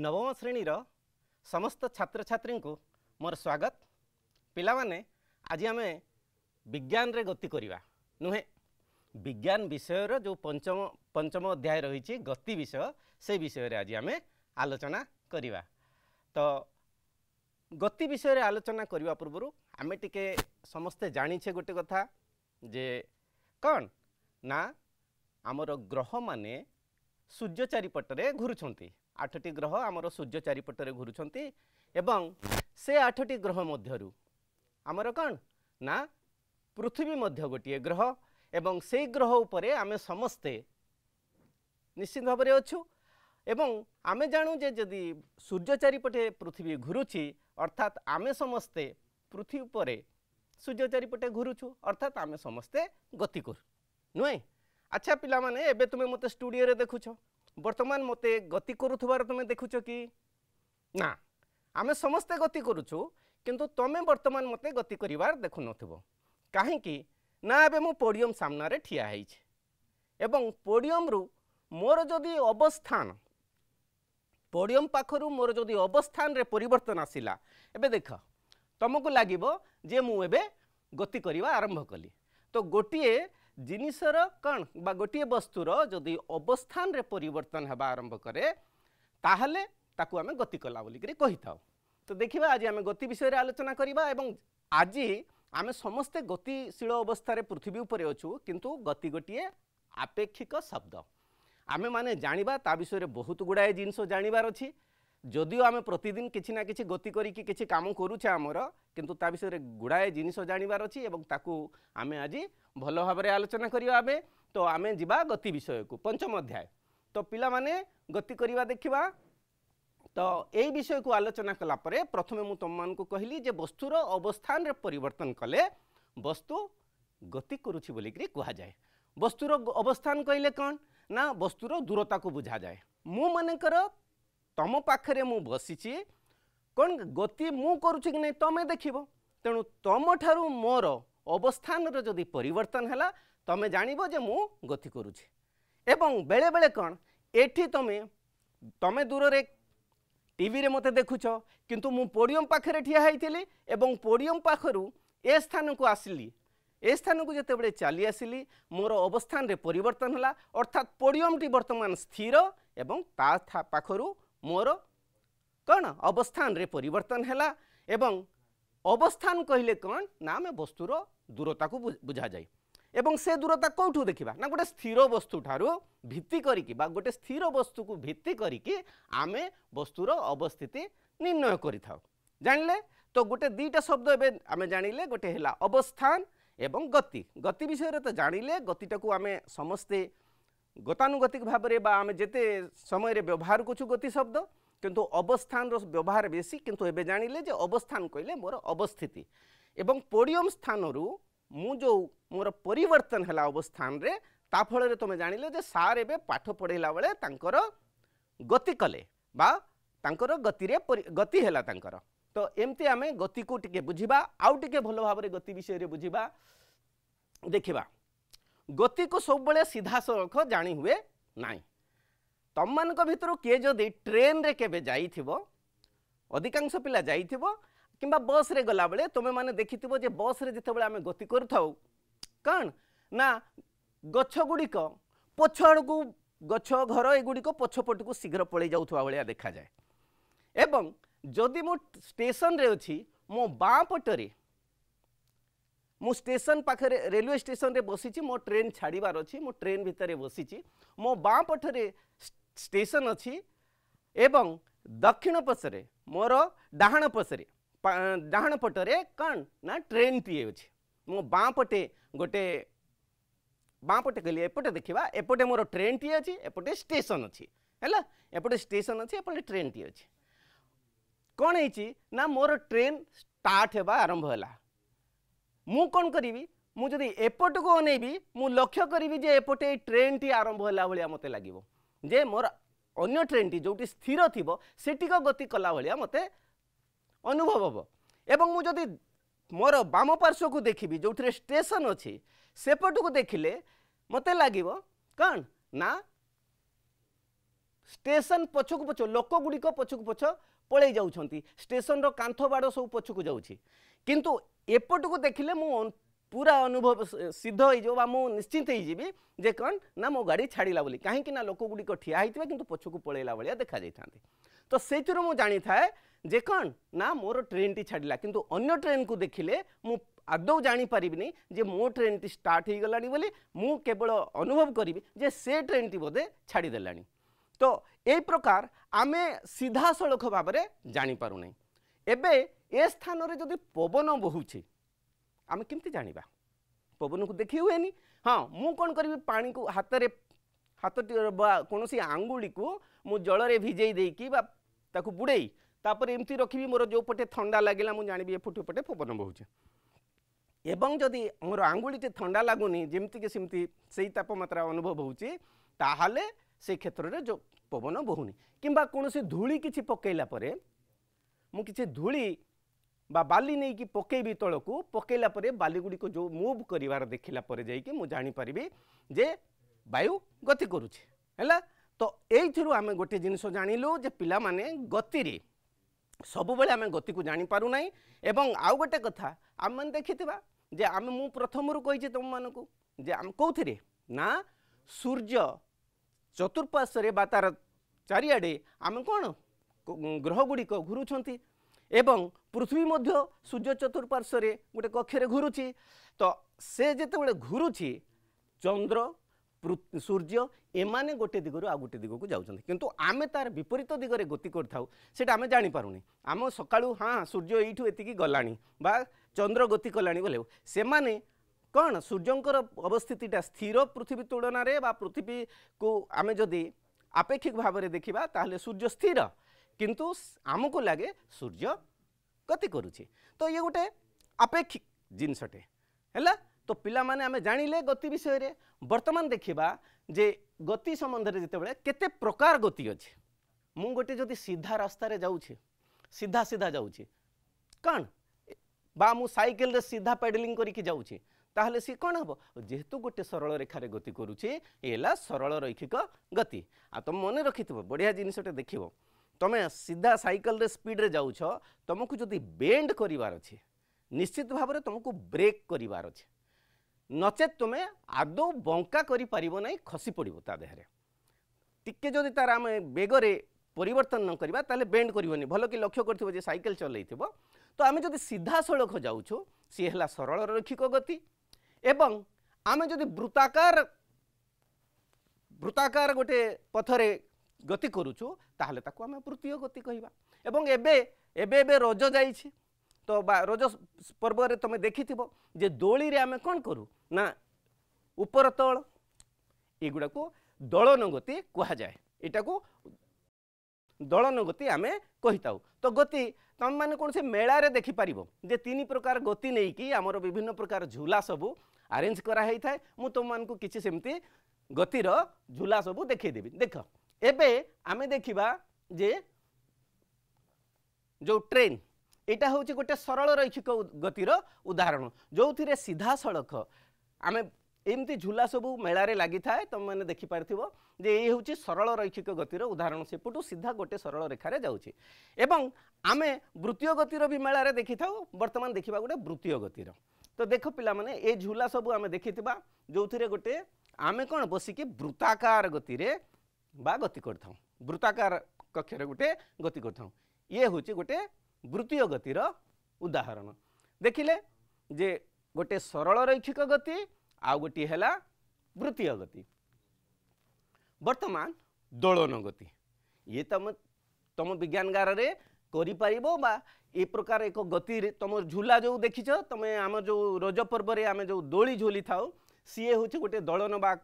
नवम श्रेणीर समस्त छात्र छात्री को मोर स्वागत। पिला माने आज आम विज्ञान रे गति करवा नुहे विज्ञान विषय जो पंचम अध्याय रही गति विषय से विषय रे आज आम आलोचना करवा। तो गति विषय रे आलोचना करने पूर्व आम टिके समस्ते जानिछे गोटे कथा जे कौन ना आमर ग्रह माने सूर्य चारिपटरे घुरुछंती। 8टी ग्रह आमर सूर्य चारिपटरे घुरुछंती एवं से 8टी ग्रह मध्यरु आमर कौन ना पृथ्वी मध्य गोटे ग्रह एवं से ग्रह उपरे आमे समस्ते निश्चित भाव में अच्छु एवं आमे जानू जे जदि सूर्य चारिपटे पृथ्वी घुरुची अर्थात आमे समस्ते पृथ्वी उपरे सूर्य चारिपटे घुरुछु अर्थात आमे समस्ते गति कर नुहे। अच्छा पिला माने एबे तुमे मते स्टूडियो रे देखुछ वर्तमान मते गति करुथबार तुमे देखुछ कि ना आमे समस्ते गति करुछु किंतु तमे वर्तमान मते गति करिवार देखु नथबो काहे कि ना एबे मो पोडियम सामना रे ठिया हेछि एवं पोडियम रु मोर जदि अवस्थान पोडियम पाखरु मोर जदि अवस्थान रे परिवर्तन आसिला एबे देख तुमको लागिबो जे मु एबे गति करिवा आरंभ कली। तो गोटिए जिनिसर कौन बा गोटे वस्तुर जदि अवस्थान रे परिवर्तन हेबा आरंभ करे ताहले ताकू आमे गति कला बोली करी कहि थाउ। तो देखिबा आज आमे गति विषय रे आलोचना करिबा एवं आज आमे समस्ते गतिशील अवस्था रे पृथ्वी उपरे अछु किंतु गति गोटिए आपेक्षिक शब्द आमे माने जानिबा ता विषय रे बहुत गुडाए जिनिस जानिबार अछि। जदिओ आमे प्रतिदिन किछि ना किछि गति करी कि किछि काम करूछे आमर किंतु ता विषय रे गुडाए जिनिस जानिबार अछि एवं ताकू आमे आज भल भाव में आलोचना करिया आबे। तो आमे जिबा गति विषय को पंचम अध्याय। तो पिला माने गति करिवा देखिबा। तो एई विषय को आलोचना कला परे प्रथमे मु तुम मान को कहली जे वस्तुर अवस्थान रे परिवर्तन कले वस्तु गति करूछि बोली करी कहा जाए। वस्तुर अवस्थान कहले कौन ना वस्तुर दूरता को बुझा जाए। मु मानेकर तम पाखरे मु बसिछि कौन गति मु करूछि कि नहीं तमे देखिबो तेणु तम ठारू मोर अवस्थान रो जदि परिवर्तन हैला तमे जानिबो जे मु गति करूछि। एवं बेले बेले कौन एठी तमे दूर रे टीवी रे मते देखुछ किंतु मु पोडियम पाखरे ठिया हैथिली एवं पोडियम पाखरु ए स्थान को आसिली ए स्थान को जते बडे चली आसिली मोर अवस्थान रे परिवर्तन हैला अर्थात पोडियम टी वर्तमान स्थिर एवं ता पाखरु मोर कौन अवस्थान रे परिवर्तन हैला। एवं अवस्थान कहले कौन ना में वस्तुर दूरता को बुझा जाए एवं से दूरता कौठू देखिबा ना गोटे स्थिर वस्तु ठारू भित्ति करिकी बा गोटे स्थिर वस्तु को भित्ति करिकी आमे वस्तुर अवस्थिति निर्णय करिथाउ जानले। तो गोटे दीटा शब्द एबे आमे जानिले गोटे हैला अवस्थान एवं गति। गति विषय रे तो जानिले गतिटा को आमे समस्ते गतानुगतिक भाव में बा आमे जेते समय रे व्यवहार करछु गति शब्द किंतु अवस्थान रो व्यवहार बेसी किंतु एबे जानिले जे अवस्थान कहले मोर अवस्थिति एवं पोडियम स्थान रु मु जो मोर परिवर्तन हैला अवस्थान रे ता फल रे तुम जानिले जे सार एबे पाठ पढ़ेला बेले तांकर गति कले बा तांकर गति रे गति हैला तांकर। तो एमती आमे गति को टिके बुझिबा आउ टिके भलो भाव रे गति विषय रे बुझिबा देखिबा। गति को सब बळे सीधा सड़क जानी हुए नाई तम मान भितर किए जदि ट्रेन रे केबे जाइथिबो अधिकांश पिला जाइथिबो किंबा बस रे गला बेले तुमे माने देखिथिबो जे बस रे जते बेले आमे गति करथाउ कौन ना गछ गुड़िक पछड़ को गछ घर एगुड़िक पछपट को शीघ्र पड़े जाउथवा भलिया देखा जाए। एवं जदि मो स्टेशन रे अछि मो बाँ पटरे मो स्टेशन पाखरे रेलवे स्टेशन रे बसिछि मो ट्रेन छाड़ीबार अछि मो ट्रेन भितरे बसिछि मो बाँ पटरे स्टेशन अछि एवं दक्षिण पसरे मोर डाहाण पसरे डाहाण पटरे कौन ना ट्रेन टी अछि मो बाँ पटे गोटे बाँ पटे कहली एपटे देखिबा एपटे मोर ट्रेन टी अछि एपटे स्टेशन अछि हैला एपटे स्टेशन अछि एपटे ट्रेन टी अछि कौन है ना मोर ट्रेन स्टार्ट हेबा आरंभ होला मु कौन करी मु जदि एपट को अनेबी मु लक्ष्य करी जे एपटे ट्रेन टी आरंभ होला भलिया मते लागिबो जे मोर अन्य ट्रेन टी जोटी स्थिर थिबो सेटिक गति कला भलिया मते अनुभव हबो। एवं मु जदि मोर बाम पार्श्व को देखिबी जोठी स्टेशन अछि सेपट को देखिले मते लागिबो कौन ना स्टेशन पछकु पछ लोक गुड़िक पछकु पछ पलि जाउछंती स्टेशन रो कांथ बाड़ सब पछकु जाउछि किंतु एपटकू देखिले मु पूरा अनुभव सिद्ध हो मु निश्चिंत हो जे कौन ना मो गाड़ी छाड़ा बोली कहीं ना लोक गुड़िक ठिया होता कि पछकू पलैला भाया देखा जाता तो से मुझे जानी थाए जे कौन ना मोर ट्रेन टी छाड़ा किंतु अन्य ट्रेन को देखिले मु आदौ जानी पारिबिनी जे मो ट्रेन टी स्टार्ट हो गलानी बोली मु केवल अनुभव करी जे से ट्रेन टी बोधे छाड़देलानी तो यही प्रकार आमे सीधा सड़क भाव में जापर ना एबे ए स्थान रे जदि पवन बहुचे आमे केमती जानिबा पवन को देखी हुए नहीं हाँ मु कौन करी पानी को हाथ कौन सी आंगुली को मु जल रे भिजई देकी बा ताकू बुड़ेई तापर एमती रखी मोर जो पटे ठंडा लगे मुझे जानी एपटे पटे पवन बहुचे एवं जदि मोर आंगुली ठंडा लगुनि जमती कि सेमती से तापमात्रा अनुभव होची ताहाले से क्षेत्र में जो पवन बहुनी किंबा कौन सी धूली किछि पकेला परे मु किछि धूली बा बाली नहीं कि पकेबी तल को पकेला परे बाली गुड़ी को जो मूव करिवार देखिला परे जाई कि मु जानी परिबी जे वायु गति करूछि हैला तो एइथिरु आमे गोटे जिनिस जानिलु जे पिला माने गति रे सब बेले आमे गति को जानी पारु नाही एवं आउ गोटे कथा आम मन देखिथिबा जे आमे मु प्रथम रु कहिछि तुम मानको जे आम कोथिरे ना सूर्य चतुर्पार्श्व बा तार चारिआडे आमे कोन ग्रह गुड़ी घुरुछंती एवं पृथ्वी मध्य सूर्य चतुर्पार्श्व गोटे कक्षे घुरुची तो से जिते घुरुची चंद्र सूर्य एमाने गोटे दिगरु आ गोटे दिगक जाउछंती किंतु आमे तार विपरीत दिगरे गति करथाउ सेटा आमे जानि पारुनी आम सकाळु हाँ सूर्य एइठु एतिकी गलानी बा चंद्र गति कलानी बोले से माने कौन सूर्यंकर अवस्थितिटा स्थिर पृथ्वी तुलन रे बा पृथ्वी को आमे जदि आपेक्षिक भाव में देखा ताहले सूर्य स्थिर किंतु आमको लगे सूर्य गति करुछि तो ये गोटे आपेक्षिक जिनसटे है तो पिला माने आमे जानिले गति विषय रे वर्तमान देखिबा जे गति संबंध रे जते बेले केते प्रकार गति अछि मु गोटे जदि सीधा रास्ता रे जाउछि सीधा सीधा जाउछि कौन बा मु साइकिल रे सीधा पेडलिंग करिकि जाउछि ताहले सी कौन हम जेहेतु गोटे सरल रेखार गति करुचे एला सरल रैखिक गति आ तुम मन रखि बढ़िया जिनसटे देखिबो तमे सीधा साइकिल रे स्पीड रे जाउछ तुमको जदि बेंड करिवार अछि निश्चित भाव में तुमको ब्रेक करिवार अछि नचेत तुमे आदौ बंका करि परिबो नै खसी पड़िबो ता देहरे टिके जदि तार आम बेगरे परिवर्तन न करबा ताले बेंड करिवनी भलो कि लक्ष्य करथिबो जे साइकिल चलैथिबो तो आमे जदि सीधा सड़क जाउछु सी हला सरल रैखिक गति एवं आमे जदि वृत्ताकार गोटे पथरे गति करुचु ताहले ताको आमे वृत्तीय गति कहबा एवं एबे रज जाइछि तो रज पर्व रे तमे देखिथिबो जे दोली रे आमे कोन करू ना ऊपर तल एगुडा को दलन गति कहा जाए एटा को दलन गति आमे कहिताउ तो गति तम माने कौन से मेला रे देखि पारिबो जे तीन प्रकार गति नहीं कि आमर विभिन्न प्रकार झूला सबू अरेंज करा है थाए मु तुम मान को किछि सेमती गतिर झूला सबू देखै देबी देख एबे आमे देखिबा जे जो ट्रेन एटा होछि गोटे सरल रैखिक गतिर उदाहरण जो थिरे सीधा सड़क आमे एमती झूला सबू मेला रे लागि थाए तुम माने देखि पारथिबो जे ए होछि सरल रैखिक गतिर उदाहरण सेपटू सीधा गोटे सरल रेखा रे जाउछि एवं आमे वृत्तीय गतिर भी मेला रे देखि थाउ वर्तमान देखिबा गोटे वृत्तीय गतिर तो देख पिला माने ए झूला सबू आमे देखिथिबा जो थिरे गोटे आमे कोन बसिके वृत्ताकार गति रे बा गति करथाउ वृत्ताकार कक्ष रे गोटे गति करथाउ ये होछि गोटे वृत्तीय गतिर उदाहरण देखिले जे गोटे सरल रैखिक गति आ गोटी हैला वृत्तीय गति वर्तमान दोलन गति ये तम विज्ञानगार रे करि पारिबो बा ए प्रकार एक गति रे तम झूला जो देखिछ तमे आम जो रज पर्व रे आमे जो दोली झूली थाउ सीए होछि गोटे दलन बा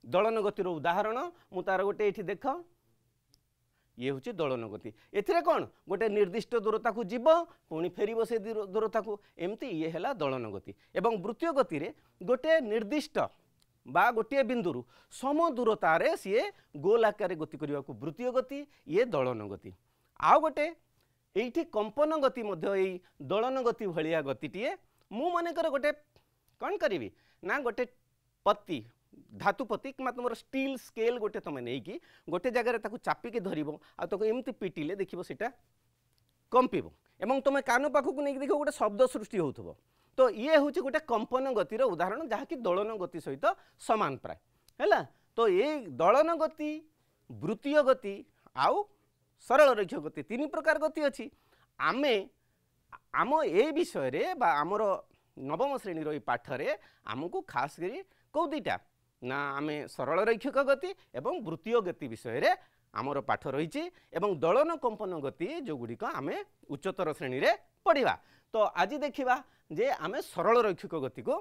दलन गतिर उदाहरण मु तार गोटे एठी देख ये होछि दलन गति एथिरे कोन गोटे निर्दिष्ट दूरता को जीव पुणी फेरिबो से दूरता को एमती ये हैला दलन गति एवं वृत्तीय गति रे गोटे निर्दिष्ट बा गोटे बिंदुरु सम दूरता रे सीए गोल आकार गति करबा को वृत्तीय गति ये दलन गति आ गोटे एठी कंपन गति मध्य एई दलन गति भलिया गतिटिए मु मानेकर गोटे कौन करी ना गोटे पत्ती धातुपति कि तुम स्टील स्केल गोटे तुम नहीं कि गोटे जगह ताकू चापिकी धरब आगे एमती पिटिले देखो सीटा कंपिब एवं तुम कान पाखक नहीं देख गोटे शब्द सृष्टि हो तो ये हूँ गोटे कंपन गतिर उदाहरण जहाँकि दलन गति सहित सामान प्राय है। तो ये दलन गति वृत्तीय गति आउ सरल रैखिक गति तीन प्रकार गति अच्छी आमे आम ए विषय रे बा आमर नवम श्रेणी रही पाठरे आमको खास करी कौ दीटा ना आमे सरल रैखिक गति एवं वृत्तीय गति विषय रे आमर पाठ रही एवं दलन कंपन गति जो गुड़िक आमे उच्चतर श्रेणी रे पढ़िबा। तो आज देखिबा जे आमे सरल रैखिक गति को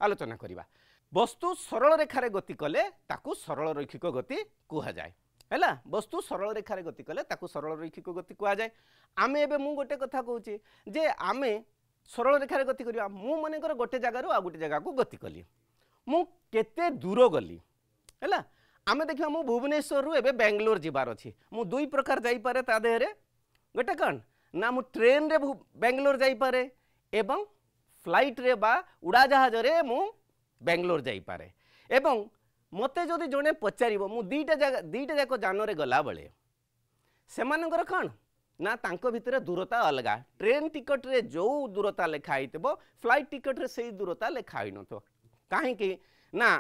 आलोचना करिबा। वस्तु सरल रेखारे गति कले ताकू सरल रैखिक गति कुहा जाए है। वस्तु सरल रेखारे गति कले ताकू सरल रैखिक गति कुहा जाए। आमे एबे मु गोटे कथा कहूची जे आमे सरल रेखारे गति करिया मु मानेकर गोटे जगार आ गोटे जगह को गति कली मु केते दूर गली है। आमे देखिया मु भुवनेश्वर रु एबे बेंगलोर जिबार अछि मु दुई प्रकार जाई पारे ता देहरे गोटे कौन ना मु ट्रेन रे बेंगलोर जाई पारे एवं फ्लाइट रे बा उड़ाजहाज रे मु बेंगलोर जाई पारे एवं मते जदि जने पचारिबो मु दीटा जाक जान रे गला बेले सेमानकर कौन ना तांको भितरे दूरता अलगा ट्रेन टिकट रे जो दूरता लेखा आइतबो फ्लाइट टिकट रे सेही दूरता लेखा आइ नथो काहेकि ना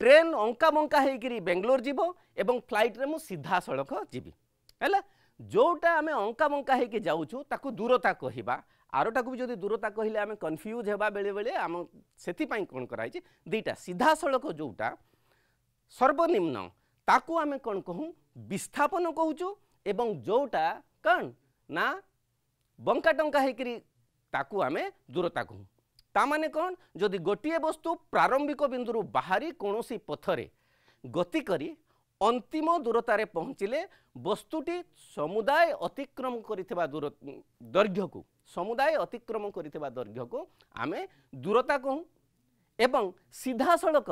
ट्रेन अंका बंका होकर बेंगलोर जीव एवं फ्लाइट रे मु सीधा सड़क जीवी है। जोटा आम अंका बंका होकर जाऊँ ताकू दूरता कहवा आरटा को भी जब दूरता कहले आम कन्फ्यूज होगा बेले बेले आम से कौन कराई दीटा सीधा सड़क जोटा सर्वनिम्न ताकू आम कौन कहूँ विस्थापन कहूँ एवं जोटा कौन ना बंका टंका होकर ताकू आम दूरता कहूँ तामाने कौन जदि गोटे वस्तु प्रारंभिक बिंदु बाहरी कौन सी पथरे गति करी अंतिम दूरतारे पहुँचिले वस्तुटी समुदाय अतिक्रम करिथिबा दैर्घ्य को समुदाय अतिक्रम करिथिबा दैर्घ्य को आमे दूरता कहूँ एवं सीधा सड़क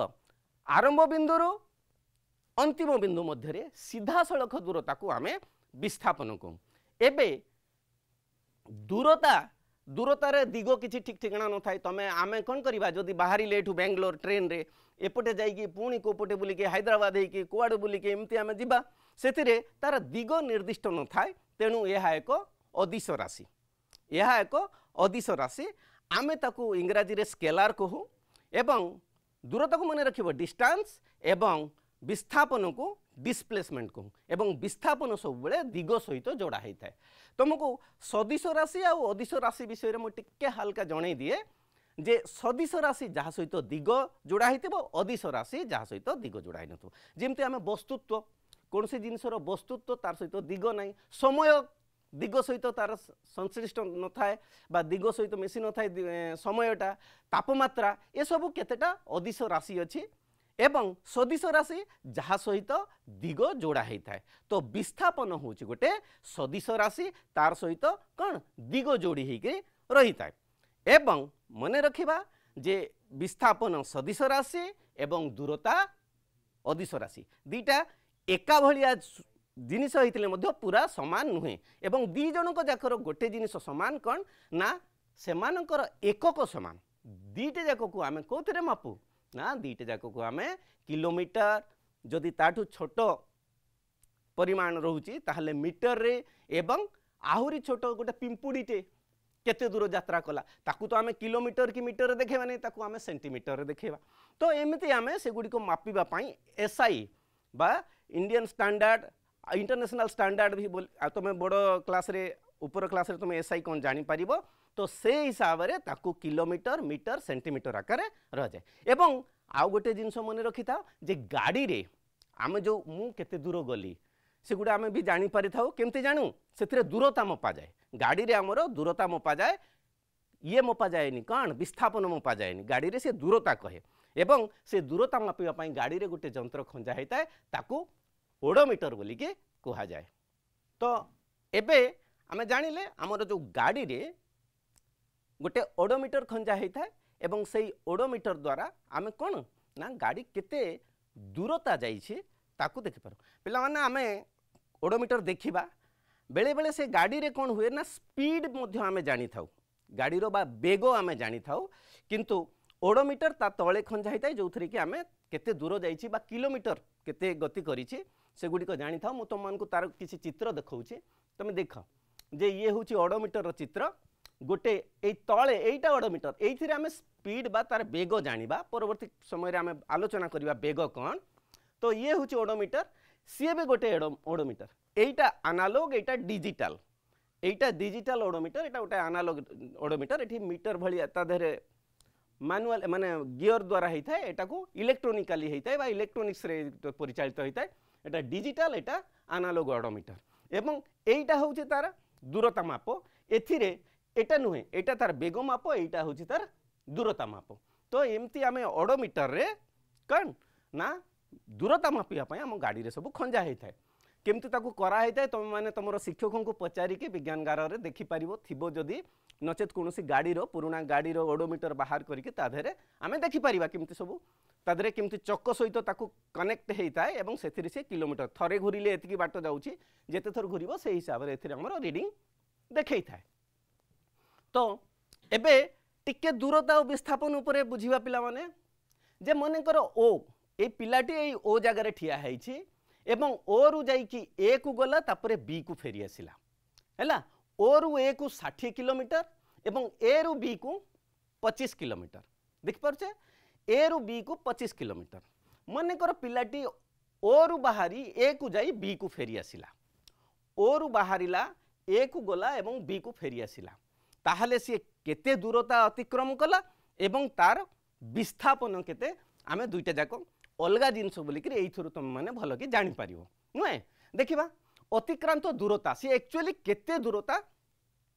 आरंभ बिंदु अंतिम बिंदु मध्य सीधा सड़क दूरता को आमे विस्थापन कहूँ। एबे दूरतार दिग किसी ठीक ठिकाना न थाए तमें आमे कौन करवा जदि बाहरी लेठू बेंगलोर ट्रेन रे एपटे जाइए पुणी कोपटे बुलिके हैदराबाद होइके कुआड़े बुलिके एमती आमे जिबा सेतिरे तार दिग निर्दिष्ट न थाए तेणु यह एक अदिश राशि आमे ताकू इंग्राजी रे स्केलार कहू एवं दूरता को मन रखिबो डिस्टेंस एवं विस्थापन को डिस्प्लेसमेंट कहूँ एवं विस्थापन सब बेले दिग सहित जोड़ा होता है। तुमको सदिश राशि आ अदिश राशि विषय में टिके हल्का जन दिए जे सदिश राशि जहाँ सहित दिग जोड़ा हो अदिश राशि जहाँ सहित दिग जोड़ा हो न जमती आम वस्तुत्व कौन सी जिनसर वस्तुत्व तार सहित दिग ना समय दिग सहित तार संश्लिष्ट न थाए बा दिग सहित मिसी न थाए समयटा तापमात्रा ये सब केतेटा अदिश राशि अच्छी एवं सदिश राशि जहाँ सहित दिग जोड़ा होता है। तो विस्थापन हूँ गोटे सदिश राशि तार सहित कौन दिग जोड़ी होकर रही है। एवं मन रखिबा जे विस्थापन सदिश राशि एवं दूरता अदिश राशि दीटा एका भलिया जिनिस होइतिले मध्य पूरा समान नुहे एवं दी जनक जाकर गोटे जिनिस समान कौन ना सेमानकर एकक समान दीटे जाक को आमे कोथरे मापू ना दीटे जाक को आमे किलोमीटर जदि ताठू छोट परिमाण रोची ताहले मीटर रे एवं आहुरी छोट गोटे पिंपुड़ीटे केते दूर यात्रा कला ताकू तो आमे किलोमीटर कि मीटर देखेबा नहीं ताकू आमे सेंटीमीटर देखेबा। तो एमती आमे से गुडी को मापिबा पई एसआई बा इंडियन स्टैंडर्ड इंटरनेशनल स्टैंडर्ड भी तुम बड़ क्लास रे ऊपर क्लास रे तुम एसआई कौन जानी पारिबो तो से हिसाब से ताकू किलोमीटर मीटर सेंटीमीटर आकार रह जाए। एवं आउ गोटे जिनस मन रखी था जे गाड़ी रे आमे जो मु केते दूर गली से गुड़ा आमे भी जानी पारि थाउ केमते जानू से दूरता मपा जाए गाड़ी रे हमर दूरता मपा जाए ये मपा जाएनी कौन विस्थापन मपा जाएनी गाड़ी रे से दूरता कहे एवं से दूरता मापिबा पई गाड़ी रे गोटे यंत्र खंजा होता है ताकू ओडोमीटर बोली के कहा जाए। तो एबे आमे जानिले हमर जो गाड़ी रे गोटे ओडोमीटर खंजा होता है एवं से ओडोमीटर द्वारा आमे कौन ना गाड़ी केते दूरता जाइए ताकू देखि पारो पिला माने आमे ओडोमीटर देखिबा बेले बेले से गाड़ी रे कौन हुए ना स्पीड मध्य आमे जानी थाउ गाड़ी रो बा बेगो आमे जानी थाउ किंतु ओडोमीटर ता तले खंजा होता है जो थी कि आम केते दूर जाइए बा किलोमीटर केते गति करी से गुड़िक जानी था मुझे तुमको तार किसी चित्र देखा तुम देख जे ये हूँ ओडोमीटर चित्र गोटे ये तले यहीटा ओडोमीटर ये आम स्पीड बा तार बेग जाना परवर्ती समय आम आलोचना करवा बेग कौन तो ये हूँ ओडोमीटर सी भी गोटे ओडोमीटर यहीटा आनालोग यहीटा डिजिटाल यहीटा डिजिटाल ओडोमीटर यहाँ गोटे आनालोग ओडोमीटर ये मीटर भाई ताधे मैनुअल माने गियर द्वारा होता है यहाँ को इलेक्ट्रोनिकाली होता है इलेक्ट्रोनिक्स रे परिचालित होता है यहाँ डिजिटाल यहाँ आनालोग ओडोमीटर एवं यहीटा हूँ तार दूरता माप एथिरे एटा नुहे एटा तार बेग माप एटा हूँ तार दूरता माप तो एमती आम ओडोमीटर रे कौन ना दूरता मापिया आम गाड़ी रे सब खंजा होता है केमती ताकू करा होता है तुम मैंने तुम शिक्षकों को पचारिकी विज्ञानगार रे देखिपार थी जदि नचेत कौन गाड़ीर पुराणा गाड़ीर ओडोमीटर बाहर करके ताधे आम देखिपार केमती सब ताधे केमती चक सहित ताकू कनेक्ट होता है और से किलोमीटर थरे घूरिले एतिकी बाट जाऊँगी जिते थर घूर से हिसाब से आमर रिडिंग देखई था तो एबे टिके दूरता और विस्थापन उपरे बुझिबा पिला माने जे मनेकर ओ ए पिलाटी ए ओ जगार ठिया है एवं ओ रु जाइकी ए को गला तापरे बी को फेरी आसिला हैला ओ रु ए को 60 किलोमीटर एवं ए रु बी को 25 किलोमीटर देख पारछे ए रु बी को 25 किलोमीटर मनेकर पिलाटी ओ रु बाहरी ए को जाई बी को फेरी आसिला ओ रु बाहरिला ए को गला एवं बी को फेरी आसिला ताहले सी केते दूरता अतिक्रम कला एवं तार विस्थापन केते आमे दुईटा जाक अलगा जिनस बोलिक यही तुम मैंने भल कि जापर नुहे देखा अतिक्रांत दूरता सी एक्चुअली केते दूरता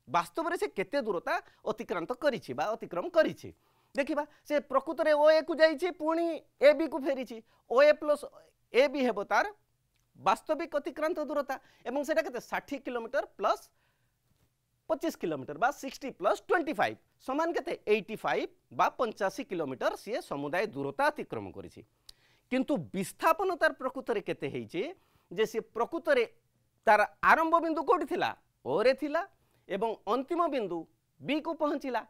वास्तव में से केते दूरता अतिक्रांत करिछि बा अतिक्रम करिछि देखा से प्रकृत में ओ ए को जाइछि पुणी ए बी को फेरी ओ ए प्लस ए बी हेबो तार वास्तविक अतिक्रांत दूरता एवं सेटा केते 60 किलोमीटर प्लस 25 किलोमीटर बा 60 प्लस 25 समान केते 85 बा 85 किलोमीटर सी समुदाय दूरता अतिक्रम करिछि किंतु विस्थापन तार प्रकृत में केते हेइछि जे सी प्रकृत में तार आरंभ बिंदु कोठी थिला ओ रे थिला एवं अंतिम बिंदु बी को पहुंचिला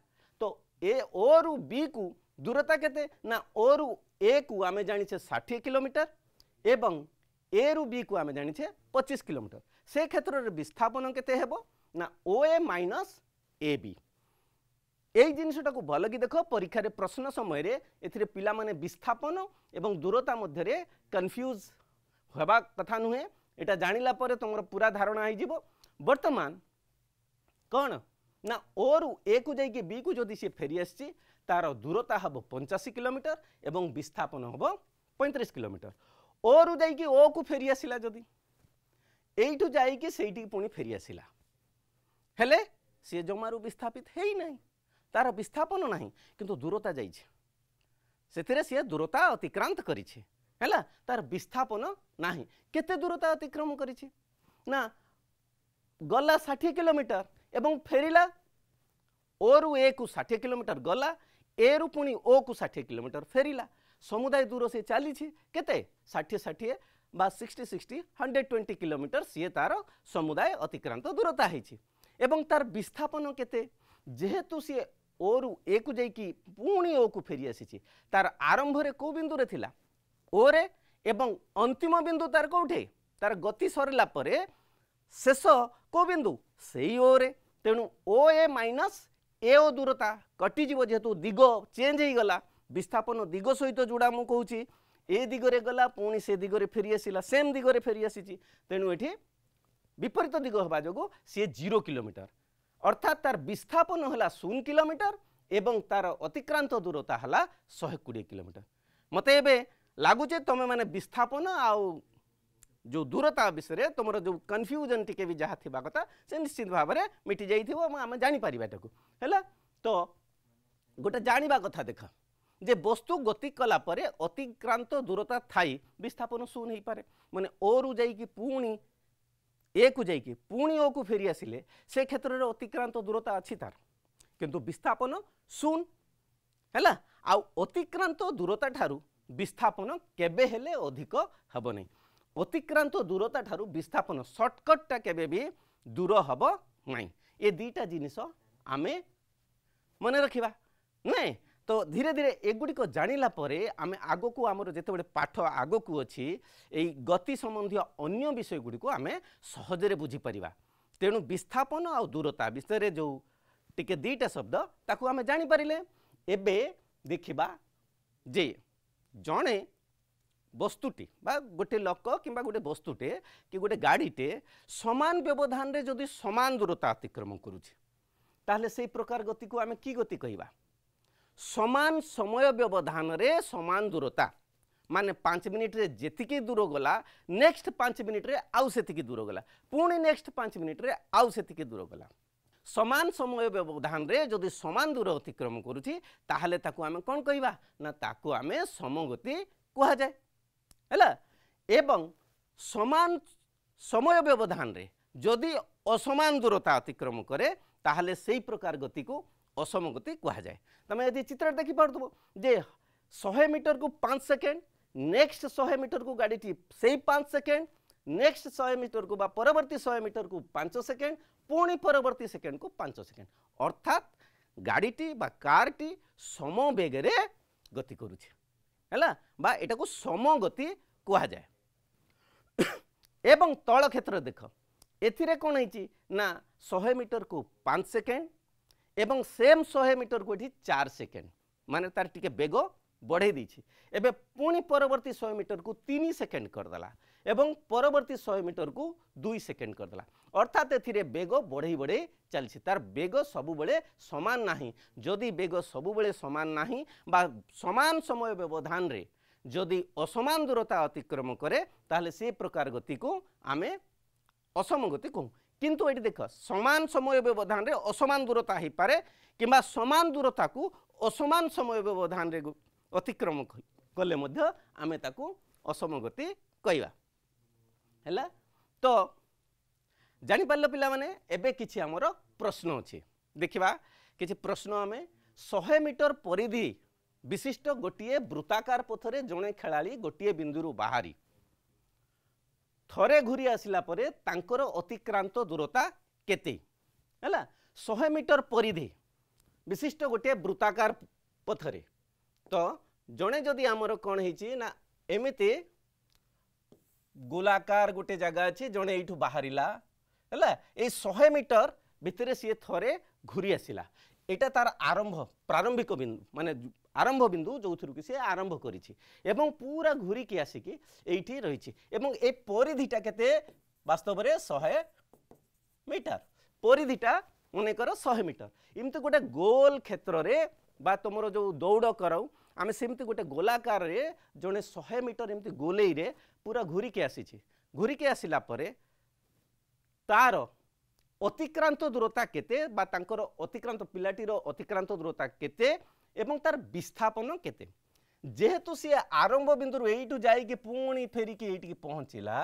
तो ए ओ रु बी को दूरता केते ना ओ रु ए को आमे जानिछे 60 किलोमीटर एवं ए रु बी को आमे जानिछे 25 किलोमीटर से क्षेत्र रे विस्थापन केते हेबो ना ओ ए माइनस ए बी यही जिनटा को भल कि देख परीक्षा प्रश्न समय ए पिला माने विस्थापन एवं दूरता मध्य कन्फ्यूज होबा कथा नुहे एटा जानिला परे तुमर पूरा धारणा हो वर्तमान कौन ना ओ रु ए को जाइए बी को जदि सी फेरी आसी तार दूरता हम 85 किलोमीटर एवं विस्थापन हम 35 किलोमीटर ओ रु जाइए ओ को फेरी आसला जदि एठू जाइए से पुणी फेरी आसला हेले सी जमारू विस्थापित है ही नहीं तार विस्थापन नहीं किंतु दूरता जाइए सी दूरता अतिक्रांत करिछि हैला तार विस्थापन नहीं केते दूरता अतिक्रम करिछि ना गला 60 किलोमीटर एवं फेरिला ओ रु ए को 60 किलोमीटर गला ए रु पुणी ओ को 60 किलोमीटर फेरिला समुदाय दूर से चली केते 60 बा 60 120 किलोमीटर सी तार समुदाय अतिक्रांत दूरता है एवं तार विस्थापन केते जेहेतु सी ओ रु ए को जाइकी पुणी ओ को फेरी आसी तार आरंभ रे को बिंदु रे थिला ओ रे एवं अंतिम बिंदु तार कोठे तार गति सरला परे शेष को बिंदु सेई ओ रे तेणु ओ ए माइनस ए ओ दूरता कटिजीव जेहेतु दिग चेंज हो गला विस्थापन दिग सहित जोड़ा मु कहूँ ए दिगरे गला पुणी से दिगरे फेरी आसिला सेम दिगरे फेरी आसी तेणु ये विपरीत दिग होगा जो सी 0 किलोमीटर अर्थात तार विस्थापन है 0 किलोमीटर एवं तार अतिक्रांत दूरता है 120 किलोमीटर मते एबे लगुचे तुम मैंने विस्थापन आउ जो दूरता विषय तुम जो कन्फ्यूजन टिके भी जहाँ थी कथा से निश्चित भाव में मिटी जाम जापर है तो गोटे जाना कथा देख जे वस्तु गति कला परे अतिक्रांत दूरता थाई विस्थापन 0 हो पारे माने ओ रु जाइकी पुणी ए को जाइकी पुणी ओ को फेरी आसिले से क्षेत्र में अतिक्रांत दूरता अच्छी तार किंतु विस्थापन 0 है आउ अतिक्रांत दूरता ठारू विस्थापन केबे हेले अधिक हब नहीं अतिक्रांत दूरता ठारू विस्थापन सर्टकटा केबे भी दूर हब नहीं ये दीटा जिनिस आमे मन रखिबा नहीं तो धीरे धीरे एगुड़िक जानिला परे आमे आगो को आमर जेतेबेले पाठ आगो को अछि एई गति संबंधी अन्य विषय गुडी को आमे सहजरे बुझी परिबा। तेणु विस्थापन आ दूरता विषय जो टिके दीटा शब्द ताकू आमे जानि परिले। एबे देखिबा जे जणे वस्तुटी बा गोटे लोक किंबा गोटे वस्तुटे कि गोटे गाड़ीटे समान व्यवधान रे जदि समान दूरता अतिक्रमण करूछि ताहले सेई प्रकार गति को आमे की गति कहिबा? समान समय व्यवधान रे समान दूरता माने 5 मिनिट रे जेतिकी दूर गला नेक्स्ट 5 मिनिट रे आउ सेतिकी दूर गला पुणी नेक्स्ट 5 मिनिट रे आउ सेतिकी दूर गला। समान समय व्यवधान रे जदि समान दूर अतिक्रमण करूछि ताहले ताकू आमे कोन कहिबा ना ताकू आमे समगति कहा जाय हैला। एवं समान समय व्यवधान रे जदि असमान दूरता अतिक्रमण करे ताहले सेई प्रकार गति को असमगति कहा जाए। तमे यदि चित्र देखि पारतबो जे 100 मीटर को 5 सेकेंड नेक्स्ट 100 मीटर को गाड़ी से 5 सेकेंड नेक्स्ट 100 मीटर को बा परवर्ती 100 मीटर को 5 सेकेंड पुणी परवर्ती सेकेंड को 5 सेकेंड अर्थात गाड़ीटी बा कारटी सम बेगरे गति करुछि हैला बा एटा को समगति कहा जाए। एवं तल क्षेत्र देख एथिरे कोन हैछि ना 100 मीटर को 5 सेकेंड एवं सेम 100 मीटर को 4 सेकेंड माने तार टिके बेग बढ़े दीछि। एबे पुणी परवर्ती 100 मीटर को 3 सेकेंड करदेला एवं परवर्ती 100 मीटर को 2 सेकेंड करदेला अर्थात एथिरे बेग बढ़े बढ़े चलछि तार बेग सबु बेले समान नाही। जदि बेग सबु बेले समान नाही बा समान समय व्यवधान रे जदि असमान दूरता अतिक्रमण करे ताहले से प्रकार गति को आमे असम गति कहू। किंतु एटी देख समान समय व्यवधान रे असमान दूरता ही पारे किंबा समान दूरता को असमान समय व्यवधान रे अतिक्रमण कले मध्य आमे ताकू असम गति कहवा हैला। तो जानि पारलो पिला माने एबे किछि हमर प्रश्न अछि देखिबा किछि प्रश्न आमे 100 मीटर परिधि विशिष्ट गोटिए वृत्ताकार पथरे जणे खेलाड़ी गोटिए बिंदुरु बाहरी थरे घुरी आसिला परे तांकर अतिक्रांत दूरता केते हैला। 100 मीटर परिधि विशिष्ट गोटे वृत्ताकार पथरे तो जणे जदि आमर कौन है ना एमिति गोलाकार गोटे जगह अच्छे जड़े यू बाहरला है ये 100 मीटर भितर सी थरे घूरी आसला यहाँ तार आरंभ प्रारंभिक बिंदु माने आरंभ बिंदु जो थी कि सी आरंभ करिछि एवं पूरा घूरी की आसिकी एठी रही एवं ए परिधिटा केते वास्तव में 100 मीटर परिधिटा मनेकर 100 मीटर इमती गोटे गोल क्षेत्र रे बा तुम जो दौड़ कराऊ आम सेमती गोटे गोलाकार रे जड़े 100 मीटर एमती गोलई रे पूरा घूरी के आसिला परे तार अतिक्रांत दूरता केते बा तांकर अतिक्रांत पिलाटीर अतिक्रांत दूरता केते एवं तार विस्थापन केते जेहेतु सी आरंभ बिंदु एठू जाइए पुणी फेरिकी एठी पहुँचला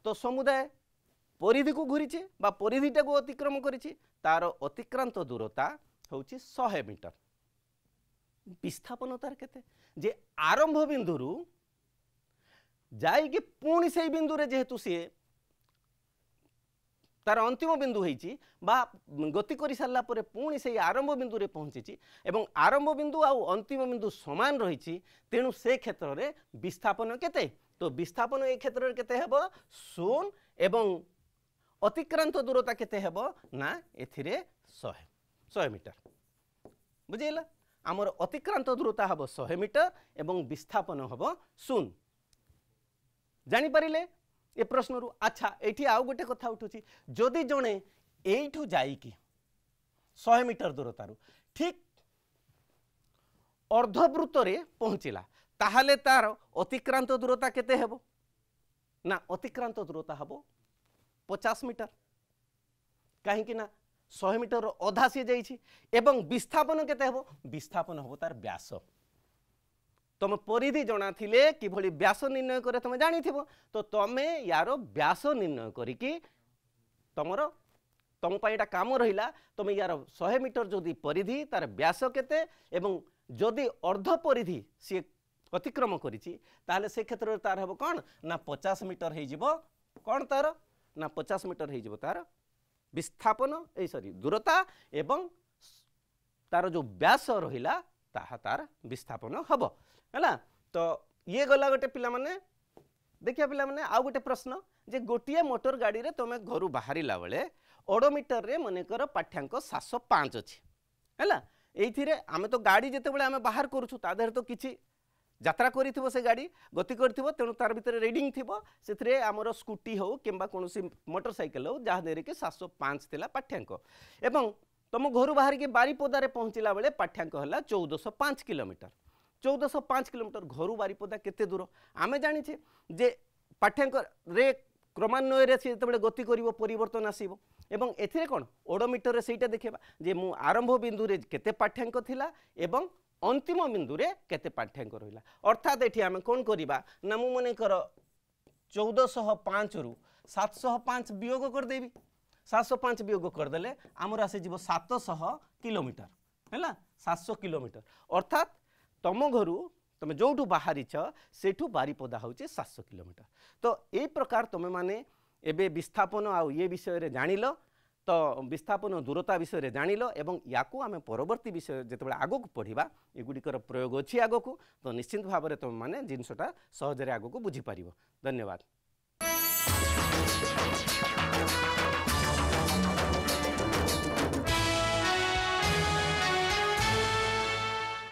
तो समुदाय परिधि को घूरी बा परिधिटा को अतिक्रमण करिछि तार अतिक्रांत दूरता होछि 100 मीटर विस्थापन तार केते जे आरंभ बिंदु जाइए पुणी से बिंदु रे जेहेतु सी तार अंतिम बिंदु होइछि बा गति करि सारला परे पुणी से आरंभ बिंदु रे पहुँची एवं आरंभ बिंदु आ अंतिम बिंदु समान रही तेणु से क्षेत्र रे विस्थापन केते तो विस्थापन ए क्षेत्र रे केते हेबो 0 एवं अतिक्रांत दूरता केते हेबो ना एथिरे 100 मीटर बुझिला आमर अतिक्रांत दूरता हेबो 100 मीटर एवं विस्थापन हेबो 0 जानि परिले ए प्रश्न रु अच्छा एठी आउ गोटे कथा उठुची जदि जणे एठू जाइकी 100 मीटर दूरतारू ठीक अर्धवृत्त रे पहुँचला ताहले तार अतिक्रांत दूरता केते हेबो ना अतिक्रांत दूरता हेबो 50 मीटर कहीं ना 100 मीटर अधा सी जाइछि एवं विस्थापन केते हेबो विस्थापन हेबो तार व्यास तुम परिधि जना थिले कि भली व्यास निर्णय करे तुम जानी थिबो तो तमे यार व्यास निर्णय करिकी तुमर तुम पाइटा काम रहिला तुम यार 100 मीटर जदि परिधि तार व्यास केते एवं जदि अर्ध परिधि सी अतिक्रम करिछि ताहले से क्षेत्र रे तार हेबो कोन ना 50 मीटर हे जिवो कोन तार ना 50 मीटर हे जिवो तार विस्थापन ए सॉरी दूरता एवं तार जो व्यास रहिला ताहा तार विस्थापन हम है। तो ये गला गोटे पिला माने देखिए पिला माने आउ गोटे प्रश्न जे गोटे मोटर गाड़ी रे तुम घर बाहर बेले ओडोमीटर रे मनकर पाठ्यांक 705 अच्छी है। ये आम तो गाड़ी जिते आम बाहर करूँ ता देहरे तो किसी यात्रा करिथिबो से गाड़ी गति करिथिबो तेणु तार भितर रीडिंग थिबो से आमर स्कूटी हो किंबा कोनोसी मोटरसाइकेल हो जहाँ देहरे कि 705 थिला पाठ्यांक एवं तुम घर बाहर के बारीपदा रे पहुँचला बेले पाठ्यांक है 1405 किलोमीटर 1405 किलोमीटर घर बारीपदा केते दूर आमे जानिछे जे पाठ्यांक रे क्रमान्वय से जो गति कर परिवर्तन आसो एवं एथिरे कौन ओडोमीटर से देखा जे मु आरंभ बिंदु रे केते पाठ्यांक थिला एवं अंतिम बिंदु रे केते पाठ्यांक रहिला अर्थात एठी आमे कोन करिबा ना मु मने कर 1405 रु 705 वियोग कर देबी 705 वियोग कर देले हमर आसे जीव 700 किलोमीटर हैला 700 किलोमीटर अर्थात तम घरु तुम जो बाहरी सेठू बारीपदा हूँ 700 किलोमीटर। तो यही प्रकार तुम माने एबे विस्थापन आउ ये विषय रे जानिल तो विस्थापन दूरता विषय रे जानिल एवं याकू आमे परवर्ती विषय जिते आगो को पढ़िबा एगुड़िकर प्रयोग अच्छी आगो को तो निश्चिंत भाव में तुम माने जिनसटा सहजरे आगो को बुझी पारिबो। धन्यवाद।